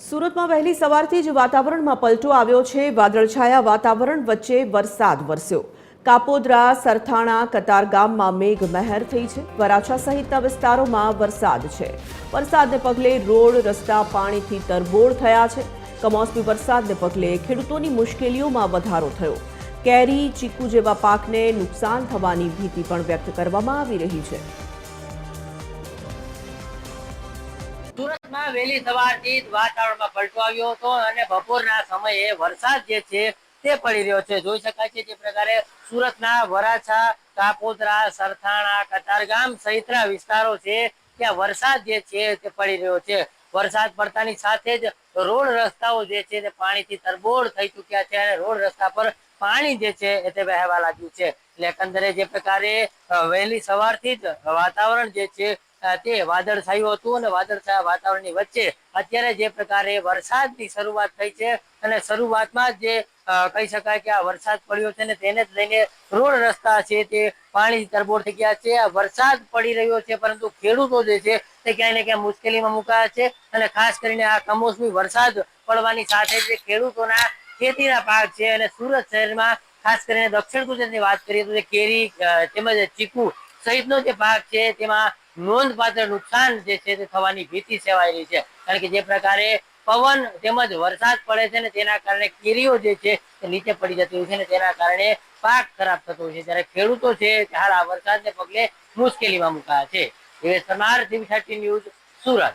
સુરતમાં વહેલી સવારથી જ વાતાવરણમાં પલટો આવ્યો છે। વાદળછાયા વાતાવરણ વચ્ચે વરસાદ વરસ્યો। કાપોદ્રા, સરથાણા, કતારગામમાં મેઘમહેર થઈ છે। વરાછા સહિતના વિસ્તારોમાં વરસાદ છે। વરસાદને પગલે રોડ રસ્તા પાણીથી તરબોળ થયા છે। કમોસમી વરસાદને પગલે ખેડૂતોની મુશ્કેલીઓમાં વધારો થયો। કેરી, ચીકુ જેવા પાકને નુકસાન થવાની ભીતિ પણ વ્યક્ત કરવામાં આવી રહી છે। સુરતમાં વહેલી સવારથી જ વાતાવરણમાં પલટો આવ્યો હતો અને બપોરના સમયે વરસાદ જે છે તે પડી રહ્યો છે। જોઈ શકાય છે જે પ્રકારે સુરતના વરાછા, કાપોદ્રા, સરથાણા, કતારગામ સહિતના વિસ્તારો છે ત્યાં વરસાદ જે છે તે પડી રહ્યો છે। વરસાદ પડતાની સાથે જ રોડ રસ્તાઓ જે છે તે પાણીથી તરબોળ થઈ ચુક્યા છે અને રોડ રસ્તા પર પાણી જે છે તે વહેવા લાગ્યું છે। એટલે એકંદરે જે પ્રકારે વહેલી સવારથી જ વાતાવરણ જે છે તે વાદળછાયું હતું અને વાદળછાયા વાતાવરણની વચ્ચે અત્યારે જે પ્રકારે વરસાદની શરૂઆત થઈ છે અને શરૂઆતમાં જ જે કહી શકાય કે આ વરસાદ પડ્યો છે ને તેને જ લઈને રોડ રસ્તા છે તે પાણી તરબોળ થઈ ગયા છે। આ વરસાદ પડી રહ્યો છે પરંતુ ખેડૂતો જે છે તે ક્યાંય ને ક્યાંય મુશ્કેલીમાં મુકાયા છે અને ખાસ કરીને આ કમોસમી વરસાદ પડવાની સાથે જે ખેડૂતોના ખેતીના પાક છે અને સુરત શહેરમાં ખાસ કરીને દક્ષિણ ગુજરાતની વાત કરીએ તો કેરી તેમજ ચીકુ સહિતનો જે પાક છે તેમાં નોંધપાત્ર નુકસાન જે છે તે થવાની ભીતિ સેવાઈ રહી છે। કારણ કે જે પ્રકારે પવન તેમજ વરસાદ પડે છે ને તેના કારણે કેરીઓ જે છે તે નીચે પડી જતી હોય છે ને તેના કારણે પાક ખરાબ થતો હોય છે। ત્યારે ખેડૂતો છે હાલ આ વરસાદને પગલે મુશ્કેલીમાં મુકાયા છે। Divesh Parmar, TV30 news, Surat.